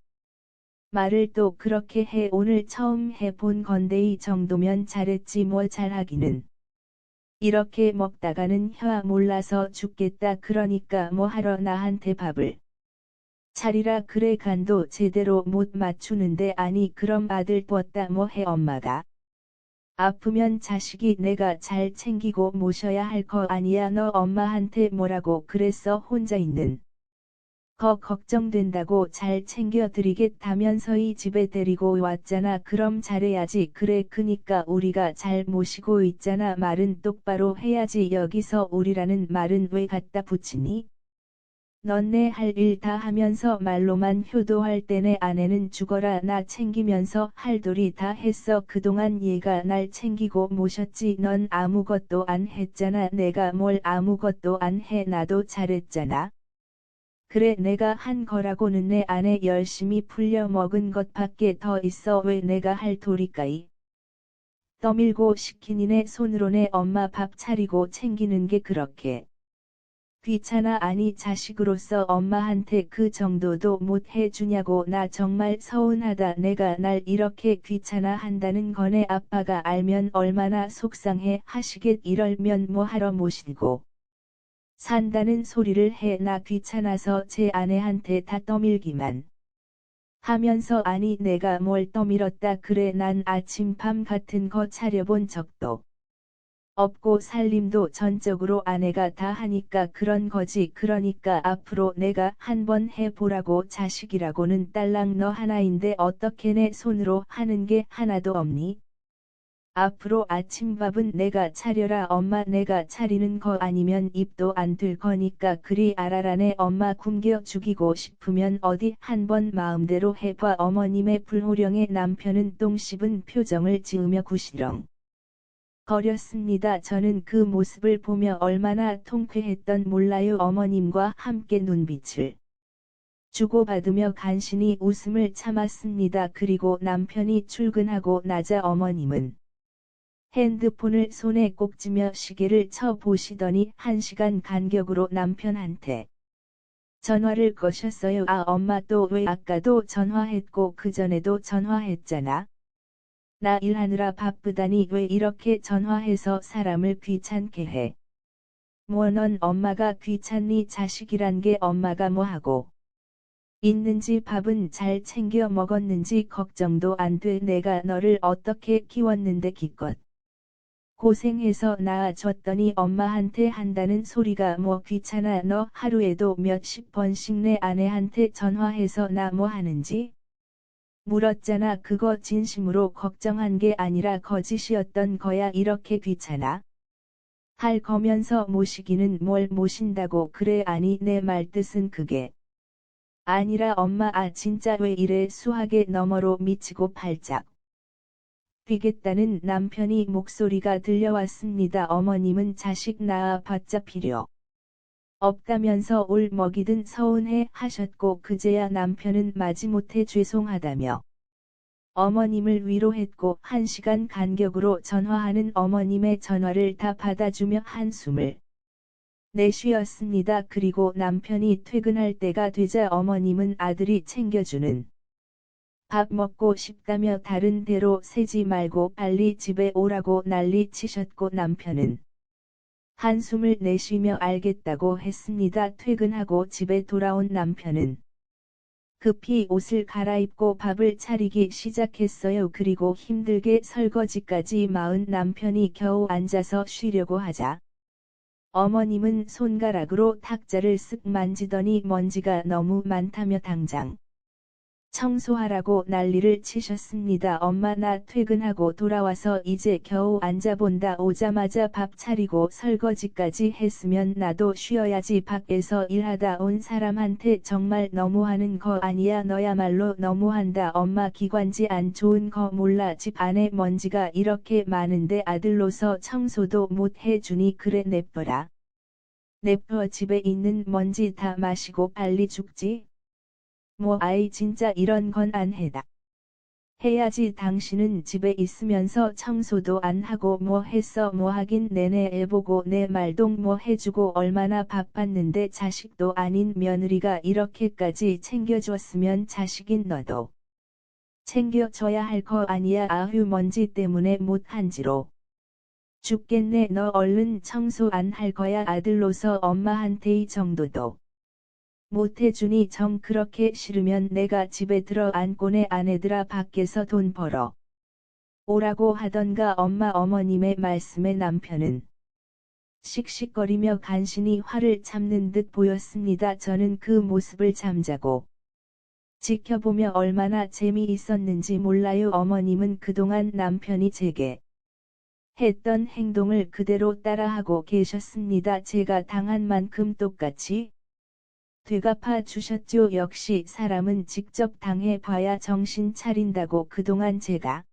Speaker 1: 말을 또 그렇게 해 오늘 처음 해본 건데 이 정도면 잘했지 뭐 잘하기는 이렇게 먹다가는 혀 몰라서 죽겠다 그러니까 뭐 하러 나한테 밥을 차리라 그래 간도 제대로 못 맞추는데 아니 그럼 아들 뻗다 뭐 해 엄마가 아프면 자식이 내가 잘 챙기고 모셔야 할 거 아니야 너 엄마한테 뭐라고 그랬어 혼자 있는 거 걱정된다고 잘 챙겨드리겠다면서 이 집에 데리고 왔잖아 그럼 잘해야지 그래 그니까 우리가 잘 모시고 있잖아 말은 똑바로 해야지 여기서 우리라는 말은 왜 갖다 붙이니? 넌 내 할 일 다 하면서 말로만 효도할 때 내 아내는 죽어라 나 챙기면서 할 도리 다 했어 그동안 얘가 날 챙기고 모셨지 넌 아무것도 안 했잖아 내가 뭘 아무것도 안 해 나도 잘했잖아. 그래 내가 한 거라고는 내 아내 열심히 풀려 먹은 것밖에 더 있어 왜 내가 할 도리까이 떠밀고 시키니 내 손으로 내 엄마 밥 차리고 챙기는 게 그렇게 귀찮아 아니 자식으로서 엄마한테 그 정도도 못 해주냐고 나 정말 서운하다 내가 날 이렇게 귀찮아 한다는 거네 아빠가 알면 얼마나 속상해 하시겠 이럴면 뭐하러 모시고 산다는 소리를 해 나 귀찮아서 제 아내한테 다 떠밀기만 하면서 아니 내가 뭘 떠밀었다 그래 난 아침밤 같은 거 차려본 적도 없고 살림도 전적으로 아내가 다 하니까 그런 거지 그러니까 앞으로 내가 한번 해보라고 자식이라고는 딸랑 너 하나인데 어떻게 내 손으로 하는 게 하나도 없니? 앞으로 아침밥은 내가 차려라 엄마 내가 차리는 거 아니면 입도 안 들 거니까 그리 알아라 내 엄마 굶겨 죽이고 싶으면 어디 한번 마음대로 해봐 어머님의 불호령에 남편은 똥 씹은 표정을 지으며 구시렁 거렸습니다. 저는 그 모습을 보며 얼마나 통쾌했던 몰라요 어머님과 함께 눈빛을 주고받으며 간신히 웃음을 참았습니다. 그리고 남편이 출근하고 나자 어머님은 핸드폰을 손에 꼭 쥐며 시계를 쳐 보시더니 1시간 간격으로 남편한테 전화를 거셨어요. 아 엄마 또 왜 아까도 전화했고 그전에도 전화했잖아. 나 일하느라 바쁘다니 왜 이렇게 전화해서 사람을 귀찮게 해. 뭐 넌 엄마가 귀찮니 자식이란 게 엄마가 뭐하고 있는지 밥은 잘 챙겨 먹었는지 걱정도 안 돼 내가 너를 어떻게 키웠는데 기껏 고생해서 낳아줬더니 엄마한테 한다는 소리가 뭐 귀찮아 너 하루에도 몇십 번씩 내 아내한테 전화해서 나 뭐 하는지 물었잖아 그거 진심으로 걱정한 게 아니라 거짓이었던 거야 이렇게 귀찮아 할 거면서 모시기는 뭘 모신다고 그래 아니 내 말 뜻은 그게 아니라 엄마 아 진짜 왜 이래 수학의 너머로 미치고 팔짝 뛰겠다는 남편이 목소리가 들려왔습니다. 어머님은 자식 낳아봤자 필요 없다면서 올 먹이든 서운해 하셨고 그제야 남편은 마지못해 죄송하다며 어머님을 위로했고 1시간 간격으로 전화하는 어머님의 전화를 다 받아주며 한숨을 내쉬었습니다. 그리고 남편이 퇴근할 때가 되자 어머님은 아들이 챙겨주는 밥 먹고 싶다며 다른 데로 새지 말고 빨리 집에 오라고 난리 치셨고 남편은 한숨을 내쉬며 알겠다고 했습니다. 퇴근하고 집에 돌아온 남편은 급히 옷을 갈아입고 밥을 차리기 시작했어요. 그리고 힘들게 설거지까지 마은 남편이 겨우 앉아서 쉬려고 하자 어머님은 손가락으로 탁자를 쓱 만지더니 먼지가 너무 많다며 당장 청소하라고 난리를 치셨습니다. 엄마 나 퇴근하고 돌아와서 이제 겨우 앉아본다. 오자마자 밥 차리고 설거지까지 했으면 나도 쉬어야지. 밖에서 일하다 온 사람한테 정말 너무하는 거 아니야. 너야말로 너무한다. 엄마 기관지 안 좋은 거 몰라. 집 안에 먼지가 이렇게 많은데 아들로서 청소도 못 해주니 그래 냅둬라. 냅둬. 집에 있는 먼지 다 마시고 빨리 죽지. 뭐 아이 진짜 이런 건 안 해다. 해야지. 당신은 집에 있으면서 청소도 안 하고 뭐 했어. 뭐 하긴 내내 애 보고 내 말동 뭐 해주고 얼마나 바빴는데. 자식도 아닌 며느리가 이렇게까지 챙겨줬으면 자식인 너도 챙겨줘야 할 거 아니야. 아휴 먼지 때문에 못한지로 죽겠네. 너 얼른 청소 안 할 거야. 아들로서 엄마한테 이 정도도 못해주니 정 그렇게 싫으면 내가 집에 들어 앉고 내 아내들아 밖에서 돈 벌어 오라고 하던가. 어머님의 말씀에 남편은 씩씩거리며 간신히 화를 참는 듯 보였습니다. 저는 그 모습을 잠자고 지켜보며 얼마나 재미있었는지 몰라요. 어머님은 그동안 남편이 제게 했던 행동을 그대로 따라하고 계셨습니다. 제가 당한 만큼 똑같이 되갚아 주셨죠. 역시 사람은 직접 당해봐야 정신 차린다고. 그동안 제가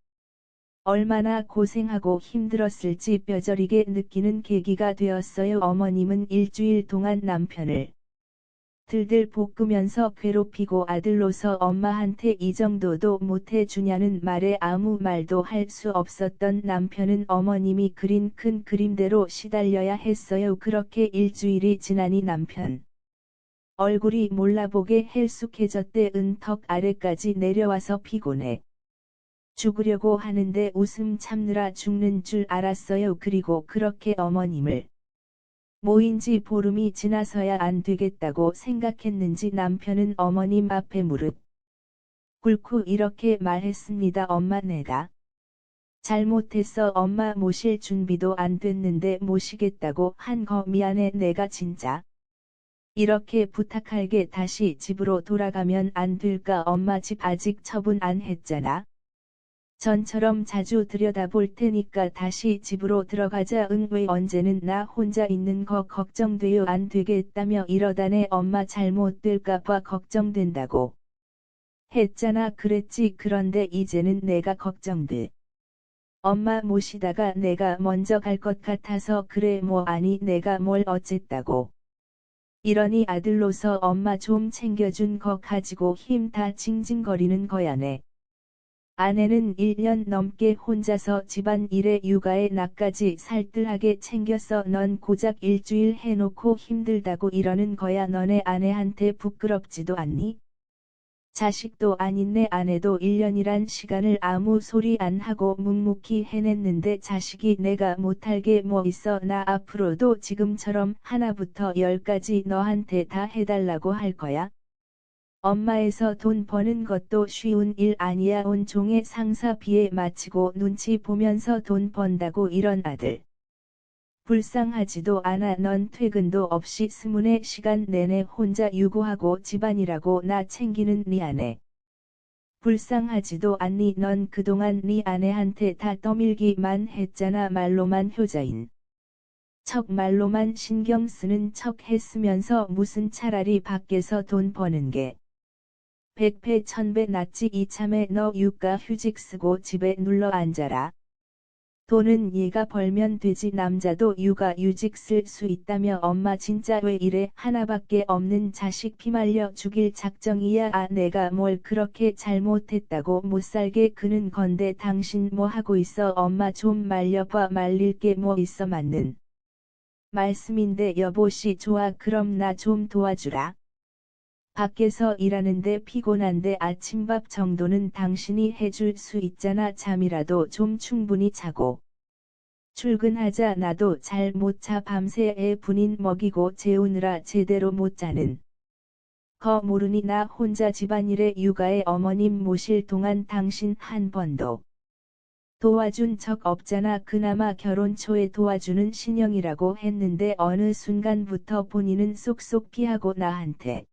Speaker 1: 얼마나 고생하고 힘들었을지 뼈저리게 느끼는 계기가 되었어요. 어머님은 일주일 동안 남편을 들들 볶으면서 괴롭히고 아들로서 엄마한테 이 정도도 못해주냐는 말에 아무 말도 할 수 없었던 남편은 어머님이 그린 큰 그림대로 시달려야 했어요. 그렇게 일주일이 지나니 남편 얼굴이 몰라보게 헬쑥해졌대. 은턱 아래까지 내려와서 피곤해 죽으려고 하는데 웃음 참느라 죽는 줄 알았어요. 그리고 그렇게 어머님을 모인 지 보름이 지나서야 안 되겠다고 생각했는지 남편은 어머님 앞에 무릎 꿇고 이렇게 말했습니다. 엄마 내가 잘못했어. 엄마 모실 준비도 안 됐는데 모시겠다고 한 거 미안해. 내가 진짜 이렇게 부탁할게. 다시 집으로 돌아가면 안 될까. 엄마 집 아직 처분 안 했잖아. 전처럼 자주 들여다볼 테니까 다시 집으로 들어가자. 응. 왜 언제는 나 혼자 있는 거 걱정돼요. 안 되겠다며 이러다내 엄마 잘못될까봐 걱정된다고 했잖아. 그랬지. 그런데 이제는 내가 걱정돼. 엄마 모시다가 내가 먼저 갈 것 같아서. 그래 뭐 아니 내가 뭘 어쨌다고 이러니 아들로서 엄마 좀 챙겨준 거 가지고 힘 다 징징거리는 거야네. 아내는 1년 넘게 혼자서 집안일에 육아에 나까지 살뜰하게 챙겼어. 넌 고작 일주일 해놓고 힘들다고 이러는 거야. 너네 아내한테 부끄럽지도 않니? 자식도 아닌 내 아내도 1년이란 시간을 아무 소리 안 하고 묵묵히 해냈는데 자식이 내가 못할 게 뭐 있어. 나 앞으로도 지금처럼 하나부터 열까지 너한테 다 해달라고 할 거야. 엄마에서 돈 버는 것도 쉬운 일 아니야. 온종일 상사비에 마치고 눈치 보면서 돈 번다고 이런 아들 불쌍하지도 않아. 넌 퇴근도 없이 24시간 내내 혼자 유구하고 집안일하고 나 챙기는 네 아내 불쌍하지도 않니? 넌 그동안 네 아내한테 다 떠밀기만 했잖아. 말로만 효자인 척 말로만 신경 쓰는 척 했으면서 무슨 차라리 밖에서 돈 버는 게 100배 1000배 낫지. 이참에 너 육가 휴직 쓰고 집에 눌러 앉아라. 돈은 얘가 벌면 되지. 남자도 육아휴직 쓸 수 있다며. 엄마 진짜 왜 이래. 하나밖에 없는 자식 피말려 죽일 작정이야. 아 내가 뭘 그렇게 잘못했다고 못살게 그는 건데 당신 뭐 하고 있어. 엄마 좀 말려봐. 말릴 게 뭐 있어. 맞는 말씀인데 여보씨 좋아 그럼 나 좀 도와주라. 밖에서 일하는데 피곤한데 아침밥 정도는 당신이 해줄 수 있잖아. 잠이라도 좀 충분히 자고 출근하자. 나도 잘 못 자. 밤새 애 분인 먹이고 재우느라 제대로 못 자는 거 모르니. 나 혼자 집안일에 육아에 어머님 모실 동안 당신 한 번도 도와준 적 없잖아. 그나마 결혼 초에 도와주는 신영이라고 했는데 어느 순간부터 본인은 쏙쏙 피하고 나한테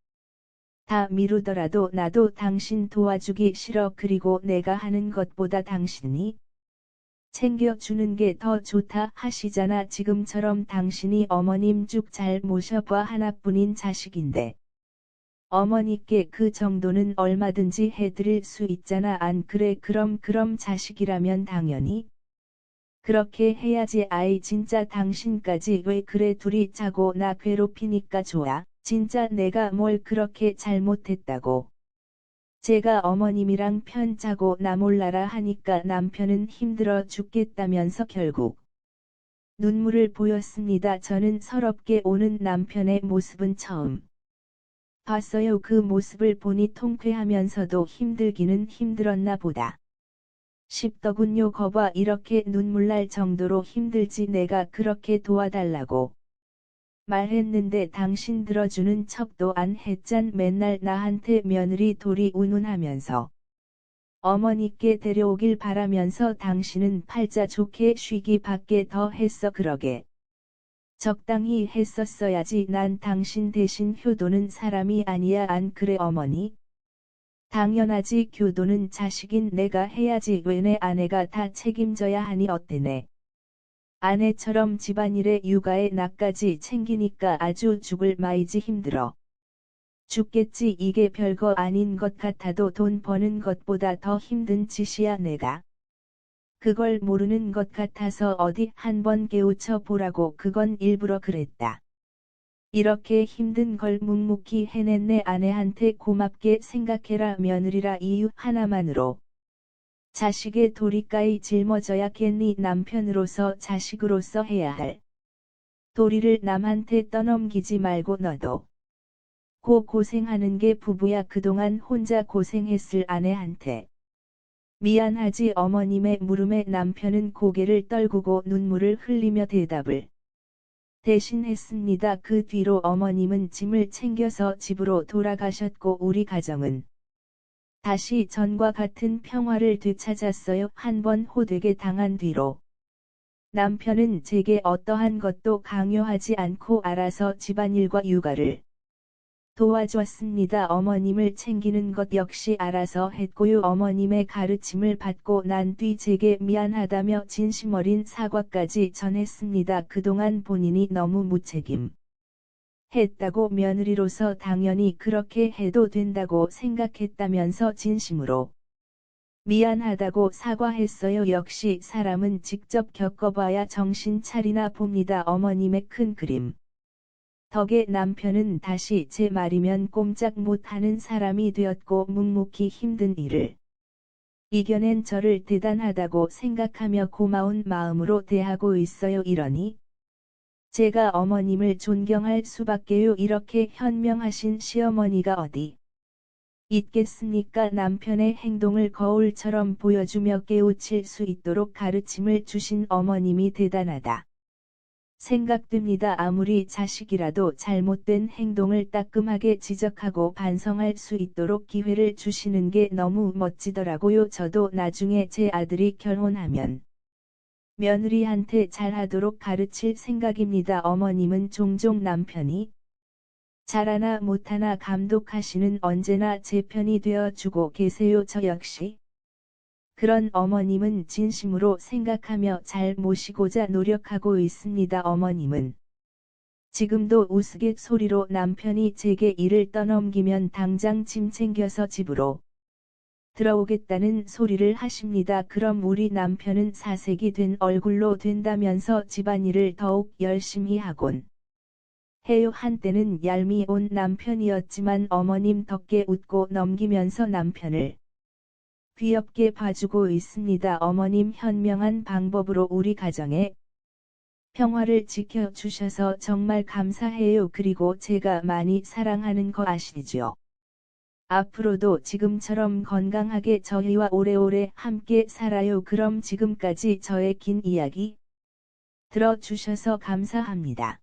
Speaker 1: 다 미루더라도 나도 당신 도와주기 싫어. 그리고 내가 하는 것보다 당신이 챙겨주는 게 더 좋다 하시잖아. 지금처럼 당신이 어머님 쭉 잘 모셔봐. 하나뿐인 자식인데 어머니께 그 정도는 얼마든지 해드릴 수 있잖아. 안 그래? 그럼 자식이라면 당연히 그렇게 해야지. 아이 진짜 당신까지 왜 그래? 둘이 자고 나 괴롭히니까 좋아. 진짜 내가 뭘 그렇게 잘못했다고. 제가 어머님이랑 편 짜고 나 몰라라 하니까 남편은 힘들어 죽겠다면서 결국 눈물을 보였습니다. 저는 서럽게 오는 남편의 모습은 처음 봤어요. 그 모습을 보니 통쾌하면서도 힘들기는 힘들었나 보다 싶더군요. 거봐, 이렇게 눈물 날 정도로 힘들지. 내가 그렇게 도와달라고 말했는데 당신 들어주는 척도 안 했잖. 맨날 나한테 며느리 돌이 운운하면서 어머니께 데려오길 바라면서 당신은 팔자 좋게 쉬기밖에 더 했어. 그러게 적당히 했었어야지. 난 당신 대신 효도는 사람이 아니야. 안 그래 어머니? 당연하지. 효도는 자식인 내가 해야지. 왜 내 아내가 다 책임져야 하니? 어때네? 아내처럼 집안일에 육아에 나까지 챙기니까 아주 죽을 마이지. 힘들어 죽겠지. 이게 별거 아닌 것 같아도 돈 버는 것보다 더 힘든 짓이야. 내가 그걸 모르는 것 같아서 어디 한번 깨우쳐 보라고. 그건 일부러 그랬다. 이렇게 힘든 걸 묵묵히 해낸 내 아내한테 고맙게 생각해라. 며느리라 이유 하나만으로 자식의 도리가이 짊어져야겠니? 남편으로서 자식으로서 해야 할 도리를 남한테 떠넘기지 말고 너도 고생하는 게 부부야. 그동안 혼자 고생했을 아내한테 미안하지. 어머님의 물음에 남편은 고개를 떨구고 눈물을 흘리며 대답을 대신했습니다. 그 뒤로 어머님은 짐을 챙겨서 집으로 돌아가셨고 우리 가정은 다시 전과 같은 평화를 되찾았어요. 한번 호되게 당한 뒤로 남편은 제게 어떠한 것도 강요하지 않고 알아서 집안일과 육아를 도와주었습니다. 어머님을 챙기는 것 역시 알아서 했고요. 어머님의 가르침을 받고 난 뒤 제게 미안하다며 진심 어린 사과까지 전했습니다. 그동안 본인이 너무 무책임 했다고, 며느리로서 당연히 그렇게 해도 된다고 생각했다면서 진심으로 미안하다고 사과했어요. 역시 사람은 직접 겪어봐야 정신 차리나 봅니다. 어머님의 큰 그림 덕에 남편은 다시 제 말이면 꼼짝 못하는 사람이 되었고 묵묵히 힘든 일을 이겨낸 저를 대단하다고 생각하며 고마운 마음으로 대하고 있어요. 이러니 제가 어머님을 존경할 수밖에요. 이렇게 현명하신 시어머니가 어디 있겠습니까? 남편의 행동을 거울처럼 보여주며 깨우칠 수 있도록 가르침을 주신 어머님이 대단하다 생각됩니다. 아무리 자식이라도 잘못된 행동을 따끔하게 지적하고 반성할 수 있도록 기회를 주시는 게 너무 멋지더라고요. 저도 나중에 제 아들이 결혼하면 며느리한테 잘하도록 가르칠 생각입니다. 어머님은 종종 남편이 잘하나 못하나 감독하시는 언제나 제 편이 되어 주고 계세요. 저 역시 그런 어머님은 진심으로 생각하며 잘 모시고자 노력하고 있습니다. 어머님은 지금도 우스갯소리로 남편이 제게 일을 떠넘기면 당장 짐 챙겨서 집으로 들어오겠다는 소리를 하십니다. 그럼 우리 남편은 사색이 된 얼굴로 된다면서 집안일을 더욱 열심히 하곤 해요. 한때는 얄미운 남편이었지만 어머님 덕에 웃고 넘기면서 남편을 귀엽게 봐주고 있습니다. 어머님 현명한 방법으로 우리 가정의 평화를 지켜주셔서 정말 감사해요. 그리고 제가 많이 사랑하는 거 아시죠? 앞으로도 지금처럼 건강하게 저희와 오래오래 함께 살아요. 그럼 지금까지 저의 긴 이야기 들어주셔서 감사합니다.